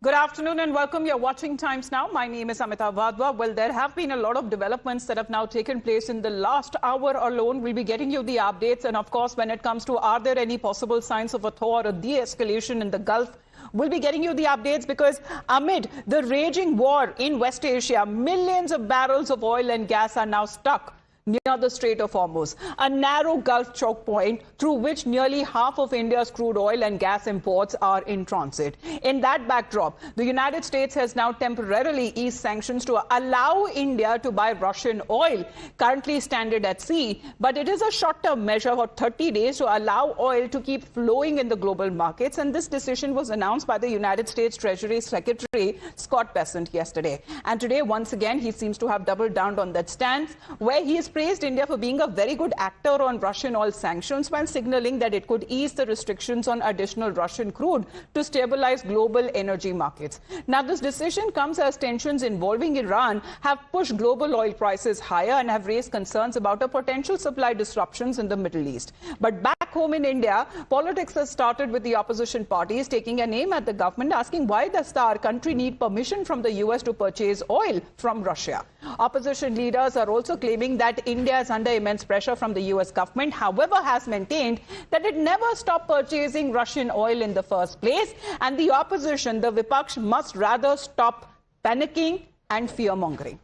Good afternoon and welcome. You're watching Times Now. My name is Amita Vadwa. Well, there have been a lot of developments that have now taken place in the last hour alone. We'll be getting you the updates. And of course, when it comes to are there any possible signs of a thaw or a de-escalation in the Gulf, we'll be getting you the updates because amid the raging war in West Asia, millions of barrels of oil and gas are now stuck near the Strait of Hormuz, a narrow Gulf choke point through which nearly half of India's crude oil and gas imports are in transit. In that backdrop, the United States has now temporarily eased sanctions to allow India to buy Russian oil, currently stranded at sea, but it is a short-term measure for 30 days to allow oil to keep flowing in the global markets, and this decision was announced by the United States Treasury Secretary Scott Bessent yesterday. And today, once again, he seems to have doubled down on that stance, where he is praised India for being a very good actor on Russian oil sanctions while signaling that it could ease the restrictions on additional Russian crude to stabilize global energy markets. Now, this decision comes as tensions involving Iran have pushed global oil prices higher and have raised concerns about a potential supply disruptions in the Middle East. But back home in India, politics has started with the opposition parties taking an aim at the government, asking why does our country need permission from the US to purchase oil from Russia. Opposition leaders are also claiming that India is under immense pressure from the US government, however, has maintained that it never stopped purchasing Russian oil in the first place. And the opposition, the Vipaksh, must rather stop panicking and fear-mongering.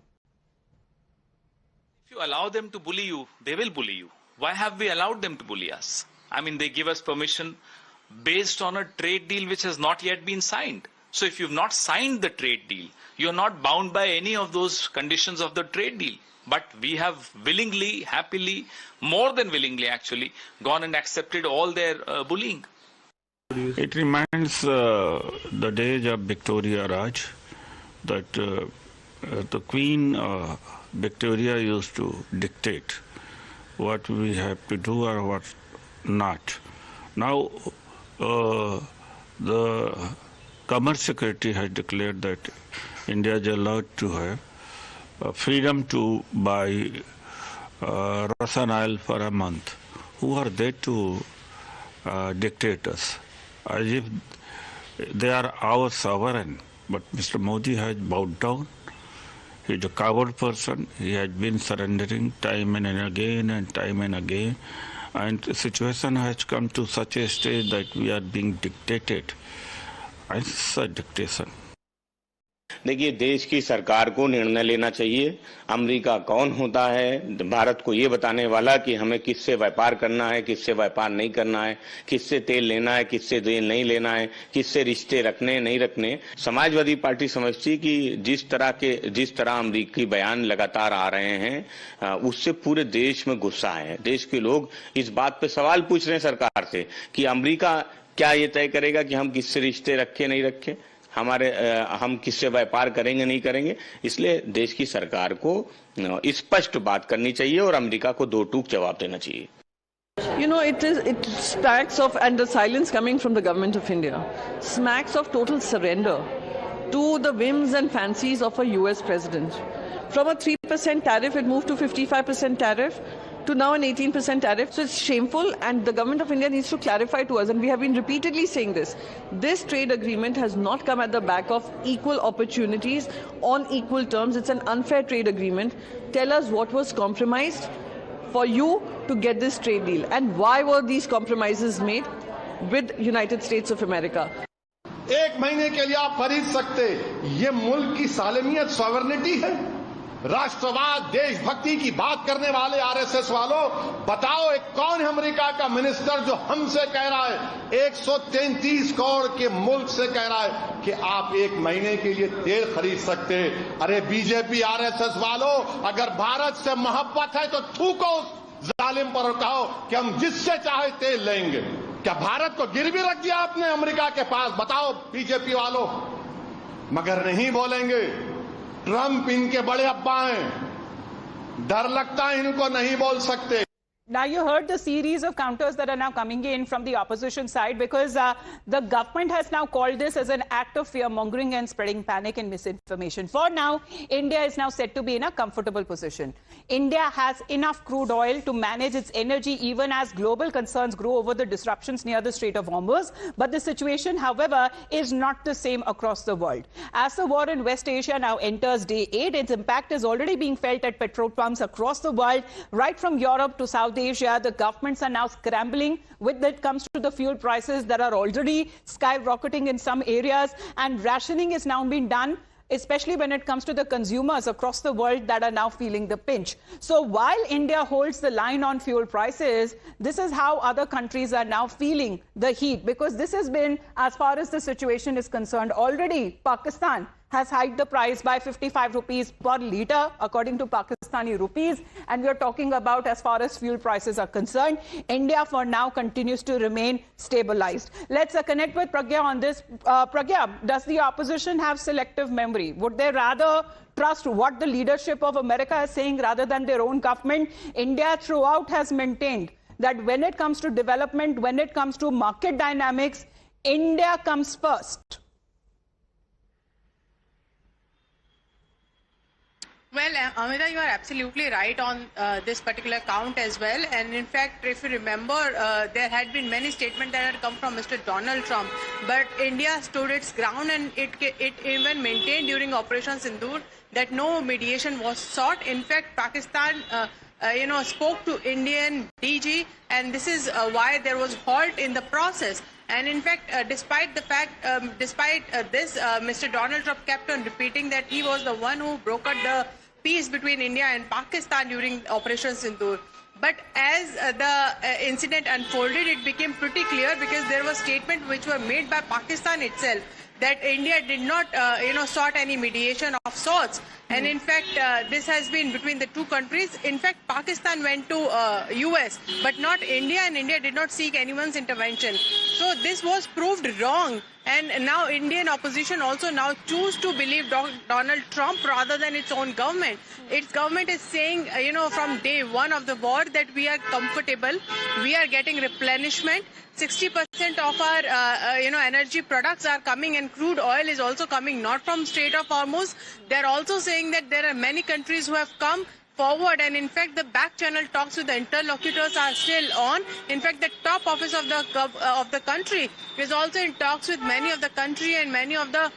If you allow them to bully you, they will bully you. Why have we allowed them to bully us? I mean, they give us permission based on a trade deal which has not yet been signed. So if you've not signed the trade deal, you're not bound by any of those conditions of the trade deal. But we have willingly, happily, more than willingly actually, gone and accepted all their bullying. It reminds the days of Victoria Raj, that the Queen Victoria used to dictate what we have to do or what not. Now, the Commerce Secretary has declared that India is allowed to have freedom to buy Russian oil for a month. Who are they to dictate us? As if they are our sovereign. But Mr. Modi has bowed down. He is a coward person. He has been surrendering time and again and time and again. And the situation has come to such a stage that we are being dictated. It's a dictation. देखिए, देश की सरकार को निर्णय लेना चाहिए। America कौन होता है भारत को ये बताने वाला कि हमें किससे व्यापार करना है, किससे व्यापार नहीं करना है, किससे तेल लेना है, किससे तेल नहीं लेना है, किससे रिश्ते रखने नहीं रखने। समाजवादी पार्टी समझती कि जिस तरह अमेरिकी बयान लगातार आ रहे हैं, उससे पूरे देश में गुस्सा है। देश के लोग इस बात पे सवाल पूछ रहे हैं सरकार से कि अमेरिका क्या ये तय करेगा कि हम किससे रिश्ते रखें नहीं रखें, हम किससे व्यापार करेंगे नहीं करेंगे। इसलिए देश की सरकार को स्पष्ट बात करनी चाहिए और अमेरिका को दो टूक जवाब देना चाहिए। You know, it smacks of, and the silence coming from the government of India, smacks of total surrender to the whims and fancies of a US president. From a 3% tariff, it moved to 55% tariff, to now an 18% tariff. So it's shameful, and the government of India needs to clarify to us, and we have been repeatedly saying this. This trade agreement has not come at the back of equal opportunities on equal terms. It's an unfair trade agreement. Tell us what was compromised for you to get this trade deal, and why were these compromises made with United States of America? एक महीने के लिए आप खरीद सकते, ये मुल्क की सालमियत सॉवरेनिटी है। राष्ट्रवाद देशभक्ति की बात करने वाले आरएसएस वालों, बताओ एक कौन है अमेरिका का मिनिस्टर जो हमसे कह रहा है, 133 करोड़ के मुल्क से कह रहा है कि आप एक महीने के लिए तेल खरीद सकते। अरे बीजेपी आरएसएस वालों, अगर भारत से मोहब्बत है तो थूको उस जालिम पर और कहो कि हम जिससे चाहे तेल लेंगे। क्या भारत को गिरवी रख दिया आपने अमेरिका के पास? बताओ बीजेपी वालों, मगर नहीं बोलेंगे। ट्रंप इनके बड़े अब्बा हैं, डर लगता है इनको नहीं बोल सकते। Now, you heard the series of counters that are now coming in from the opposition side, because the government has now called this as an act of fear-mongering and spreading panic and misinformation. For now, India is now said to be in a comfortable position. India has enough crude oil to manage its energy even as global concerns grow over the disruptions near the Strait of Hormuz. But the situation, however, is not the same across the world. As the war in West Asia now enters day 8, its impact is already being felt at petrol pumps across the world, right from Europe to South Asia. The governments are now scrambling when it comes to the fuel prices that are already skyrocketing in some areas, and rationing is now being done, especially when it comes to the consumers across the world that are now feeling the pinch. So while India holds the line on fuel prices, this is how other countries are now feeling the heat, because this has been, as far as the situation is concerned, already Pakistan has hiked the price by 55 rupees per litre, according to Pakistani rupees. And we are talking about, as far as fuel prices are concerned, India for now continues to remain stabilized. Let's connect with Pragya on this. Pragya, does the opposition have selective memory? Would they rather trust what the leadership of America is saying rather than their own government? India throughout has maintained that when it comes to development, when it comes to market dynamics, India comes first. Well, Amita, you are absolutely right on this particular count as well. And in fact, if you remember, there had been many statements that had come from Mr. Donald Trump. But India stood its ground, and it even maintained during Operation Sindoor that no mediation was sought. In fact, Pakistan spoke to Indian DG, and this is why there was halt in the process. And in fact, despite this, Mr. Donald Trump kept on repeating that he was the one who brokered the peace between India and Pakistan during Operation Sindoor. But as the incident unfolded, it became pretty clear, because there were statements which were made by Pakistan itself that India did not, sought any mediation of sorts. And in fact, this has been between the two countries. In fact, Pakistan went to US, but not India, and India did not seek anyone's intervention. So this was proved wrong. And now Indian opposition also now choose to believe Donald Trump rather than its own government. Its government is saying, from day one of the war that we are comfortable, we are getting replenishment. 60% of our, energy products are coming, and crude oil is also coming not from Strait of Hormuz. They're also saying that there are many countries who have come forward, and in fact the back channel talks with the interlocutors are still on. In fact, the top office of the country is also in talks with many of the country and many of the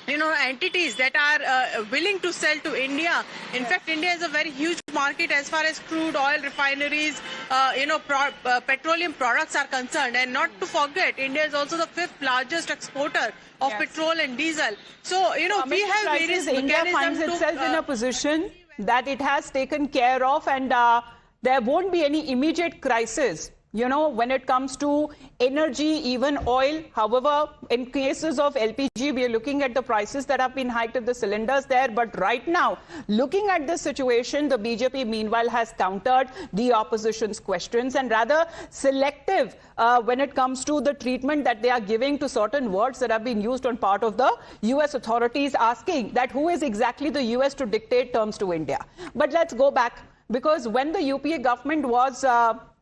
entities that are willing to sell to India. In fact, India is a very huge market as far as crude oil refineries, petroleum products are concerned. And not to forget, India is also the 5th largest exporter of petrol and diesel. So, we have various India finds itself in a position that it has taken care of, and there won't be any immediate crisis, when it comes to energy, even oil. However, in cases of LPG, we are looking at the prices that have been hiked at the cylinders there. But right now, looking at this situation, the BJP meanwhile has countered the opposition's questions, and rather selective when it comes to the treatment that they are giving to certain words that have been used on part of the US authorities, asking that who is exactly the US to dictate terms to India. But let's go back, because when the UPA government was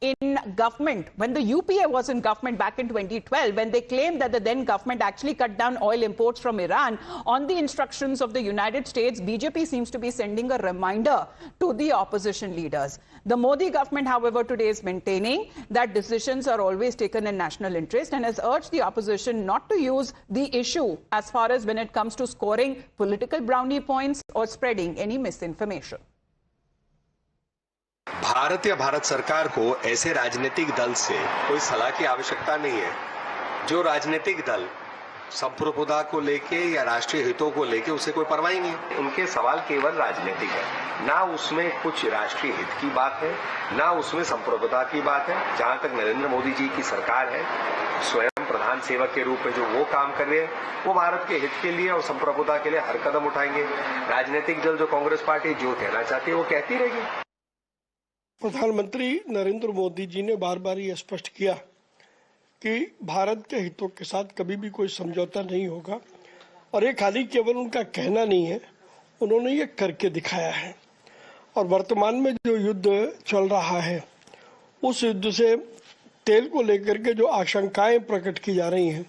when the UPA was in government back in 2012, when they claimed that the then government actually cut down oil imports from Iran on the instructions of the United States, BJP seems to be sending a reminder to the opposition leaders. The Modi government, however, today is maintaining that decisions are always taken in national interest, and has urged the opposition not to use the issue as far as when it comes to scoring political brownie points or spreading any misinformation. Bharat या भारत सरकार को ऐसे राजनीतिक दल से कोई सलाह की आवश्यकता नहीं है। जो राजनीतिक दल संप्रभुता को लेके या राष्ट्रीय हितों को लेके उसे कोई परवाह ही नहीं है। उनके सवाल केवल राजनीतिक है, ना उसमें कुछ राष्ट्रीय हित की बात है, ना उसमें संप्रभुता की बात है। जहां तक नरेंद्र मोदी जी की सरकार है, स्वयं प्रधान सेवक के रूप में जो वो काम कर रहे हैं, वो भारत के हित के लिए और संप्रभुता के लिए हर कदम उठाएंगे। राजनीतिक दल जो कांग्रेस पार्टी जो कहना चाहती है वो कहती रहेगी। प्रधानमंत्री नरेंद्र मोदी जी ने बार बार ये स्पष्ट किया कि भारत के हितों के साथ कभी भी कोई समझौता नहीं होगा, और ये खाली केवल उनका कहना नहीं है, उन्होंने ये करके दिखाया है। और वर्तमान में जो युद्ध चल रहा है उस युद्ध से तेल को लेकर के जो आशंकाएं प्रकट की जा रही हैं,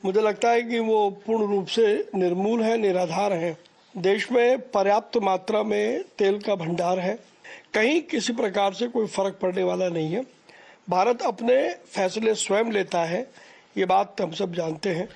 मुझे लगता है कि वो पूर्ण रूप से निर्मूल है, निराधार है। देश में पर्याप्त मात्रा में तेल का भंडार है, कहीं किसी प्रकार से कोई फर्क पड़ने वाला नहीं है। भारत अपने फैसले स्वयं लेता है, ये बात हम सब जानते हैं।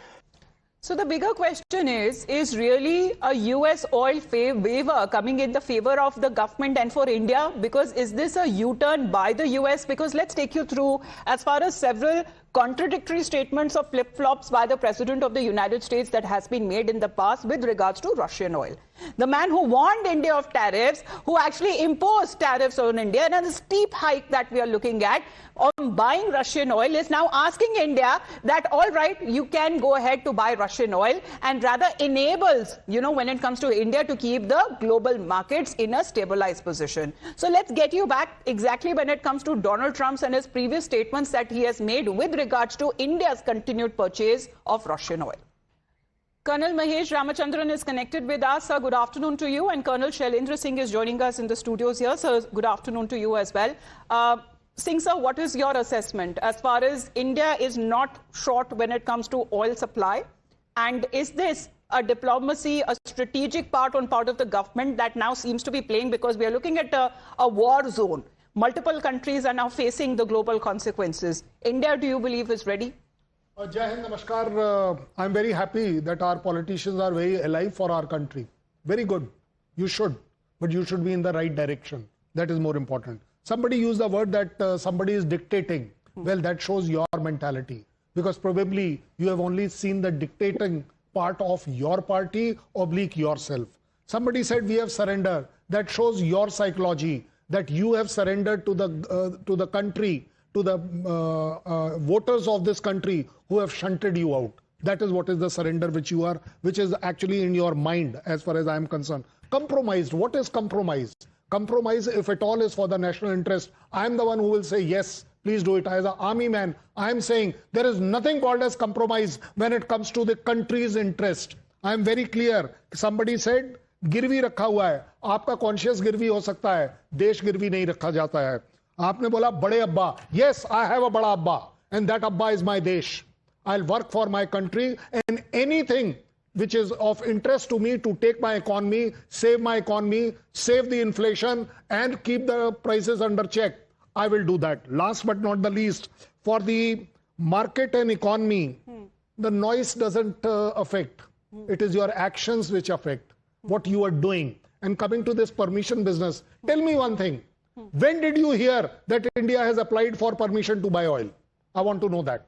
So the bigger question is really a US oil waiver coming in the favor of the government and for India? Because is this a U-turn by the US? Because let's take you through as far as several contradictory statements of flip-flops by the President of the United States that has been made in the past with regards to Russian oil. The man who warned India of tariffs, who actually imposed tariffs on India, and a steep hike that we are looking at on buying Russian oil, is now asking India that, all right, you can go ahead to buy Russian oil, and rather enables, when it comes to India, to keep the global markets in a stabilized position. So let's get you back exactly when it comes to Donald Trump and his previous statements that he has made with regards to India's continued purchase of Russian oil. Colonel Mahesh Ramachandran is connected with us. Sir, good afternoon to you. And Colonel Shailendra Singh is joining us in the studios here. Sir, good afternoon to you as well. Singh, sir, what is your assessment as far as India is not short when it comes to oil supply? And is this a diplomacy, a strategic part on part of the government that now seems to be playing, because we are looking at a war zone? Multiple countries are now facing the global consequences. India, do you believe, is ready? Jai Hind, Namaskar. I'm very happy that our politicians are very alive for our country. Very good. You should. But you should be in the right direction. That is more important. Somebody used the word that somebody is dictating. Well, that shows your mentality. Because probably you have only seen the dictating part of your party oblique yourself. Somebody said we have surrendered. That shows your psychology, that you have surrendered to the country, to the voters of this country who have shunted you out. That is what is the surrender which is actually in your mind as far as I am concerned. Compromised. What is compromise? Compromise, if at all, is for the national interest. I am the one who will say, yes, please do it. As an army man, I am saying there is nothing called as compromise when it comes to the country's interest. I am very clear. Somebody said, गिरवी रखा हुआ है, आपका conscious गिरवी हो सकता है, देश गिरवी नहीं रखा जाता है. आपने बोला बड़े अब्बा. Yes, I have a बड़ा अब्बा, and that अब्बा is my देश. I'll work for my country, and anything which is of interest to me to take my economy, save the inflation, and keep the prices under check, I will do that. Last but not the least, for the market and economy, the noise doesn't affect. It is your actions which affect what you are doing. And coming to this permission business, tell me one thing. When did you hear that India has applied for permission to buy oil? I want to know that.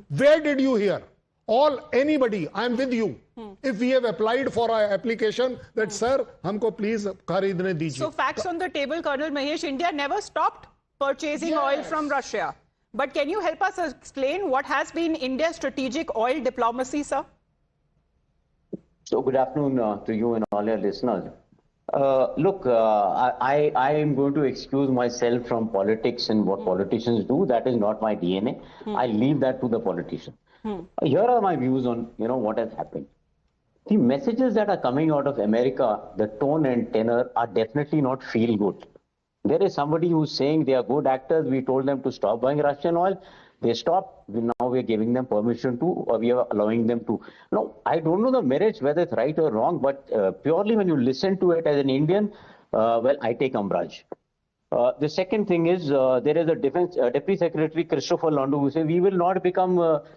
Where did you hear? Anybody, I am with you. If we have applied for our application, that sir, humko please kharidne dijiye. So facts on the table, Colonel Mahesh, India never stopped purchasing oil from Russia. But can you help us explain what has been India's strategic oil diplomacy, sir? So good afternoon to you and all your listeners. Look, I am going to excuse myself from politics and what politicians do. That is not my DNA. I leave that to the politician. Here are my views on what has happened. The messages that are coming out of America, the tone and tenor are definitely not feel good. There is somebody who's saying they are good actors. We told them to stop buying Russian oil. They stopped. Now we're giving them permission to, or we are allowing them to. No, I don't know the merits, whether it's right or wrong, but purely when you listen to it as an Indian, well, I take umbrage. The second thing is there is a Deputy Secretary Christopher Londu who says we will not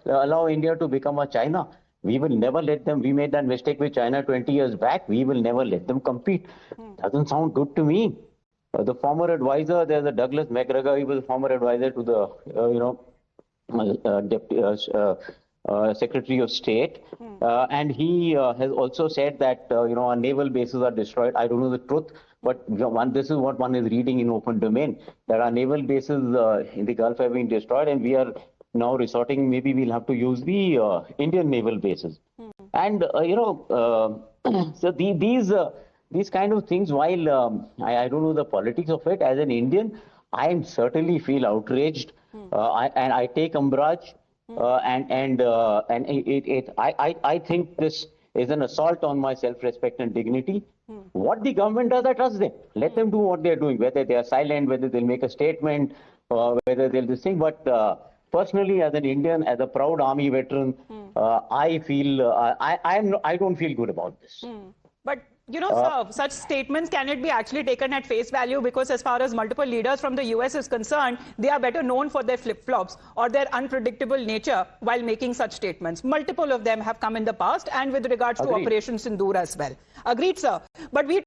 allow India to become a China. We will never let them. We made that mistake with China 20 years back. We will never let them compete. Doesn't sound good to me. The former advisor, there's a Douglas McGregor. He was a former advisor to the Secretary of State, and he has also said that our naval bases are destroyed. I don't know the truth, but this is what one is reading in open domain, that our naval bases in the Gulf have been destroyed, and we are now resorting. Maybe we'll have to use the Indian naval bases, and so these kind of things. While I don't know the politics of it, as an Indian, I certainly feel outraged. And I take umbrage, and I think this is an assault on my self-respect and dignity. What the government does, I trust them. Let them do what they're doing, whether they are silent, whether they'll make a statement. whether they'll this thing. But personally, as an Indian, as a proud army veteran, I feel I don't feel good about this. But you know, sir, such statements, can it be actually taken at face value? Because as far as multiple leaders from the US is concerned, they are better known for their flip-flops or their unpredictable nature while making such statements. Multiple of them have come in the past, and with regards to Operation Sindoor as well. Agreed, sir. But we